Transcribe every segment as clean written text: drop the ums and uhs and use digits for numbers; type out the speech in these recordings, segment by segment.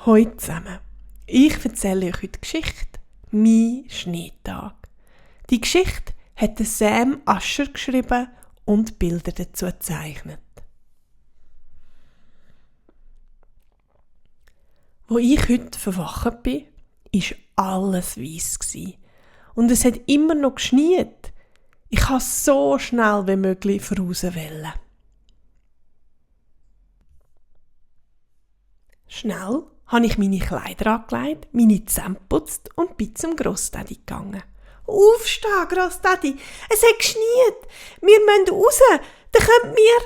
Hallo zusammen. Ich erzähle euch heute die Geschichte «Mein Schneetag». Die Geschichte hat Sam Ascher geschrieben und Bilder dazu gezeichnet. Wo ich heute verwacht bin, war alles weiss und es hat immer noch geschniet. Ich wollte so schnell wie möglich voraus wollen. Schnell habe ich meine Kleider angelegt, meine Zähne geputzt und bin zum Grossdaddy gegangen. «Aufstehen, Grossdaddy! Es hat geschniet! Wir müssen raus! Dann können wir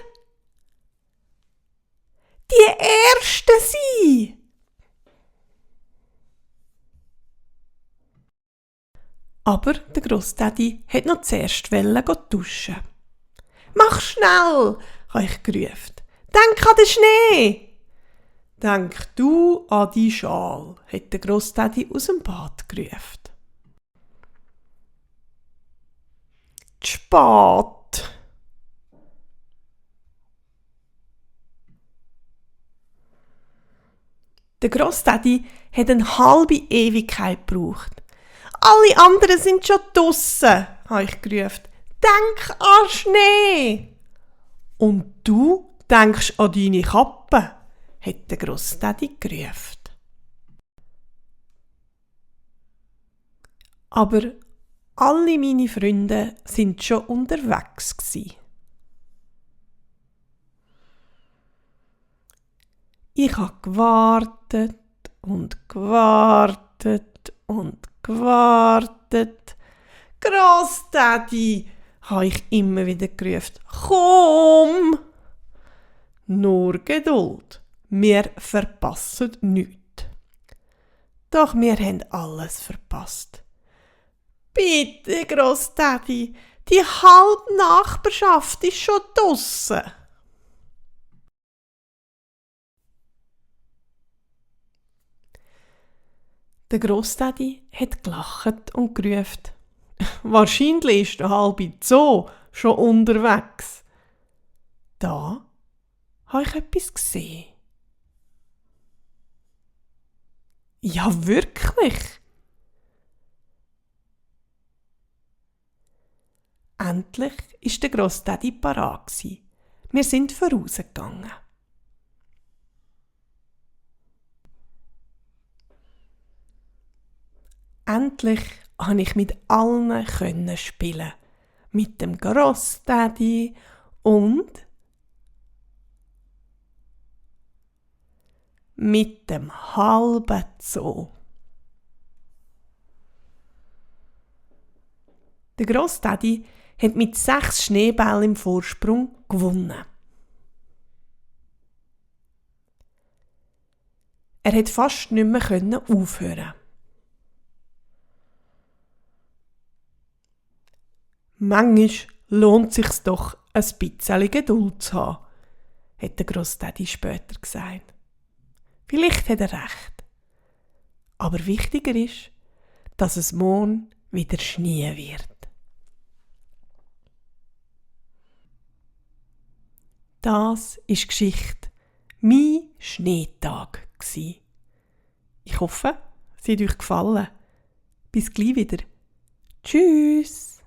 die Ersten sein!» Aber der Grossdaddy wollte noch zuerst duschen. «Mach schnell!» habe ich gerufen. «Denk an den Schnee!» «Denk du an die Schal», hat der Grossdaddy aus dem Bad gerufen. Spät. Der Grossdaddy hat eine halbe Ewigkeit gebraucht. «Alle anderen sind schon draussen», habe ich gerufen. «Denk an Schnee!» «Und du denkst an deine Kappe», hat der Grossdaddy gerufen. Aber alle meine Freunde sind schon unterwegs gsi. Ich habe gewartet und gewartet und gewartet. «Grossdaddy», habe ich immer wieder gerufen. «Komm!» Nur Geduld. Wir verpassen nichts. Doch wir haben alles verpasst. «Bitte, Grossdaddy, die halbe Nachbarschaft ist schon draussen.» Der Grossdaddy hat gelacht und gerufen. «Wahrscheinlich ist der halbe Zoo schon unterwegs.» Da habe ich etwas gesehen. Ja, wirklich. Endlich war der Grossdaddy parat. Wir sind vorausgegangen. Endlich konnte ich mit allen spielen. Mit dem Grossdaddy und mit dem halben Zoo. Der Grossdaddy hat mit 6 Schneebällen im Vorsprung gewonnen. Er hat fast nicht mehr aufhören. Manchmal lohnt es sich doch, ein bisschen Geduld zu haben, hat der Grossdaddy später gesagt. Vielleicht hat er recht. Aber wichtiger ist, dass es morgen wieder Schnee wird. Das war die Geschichte «Mein Schneetag». Ich hoffe, sie hat euch gefallen. Bis gleich wieder. Tschüss!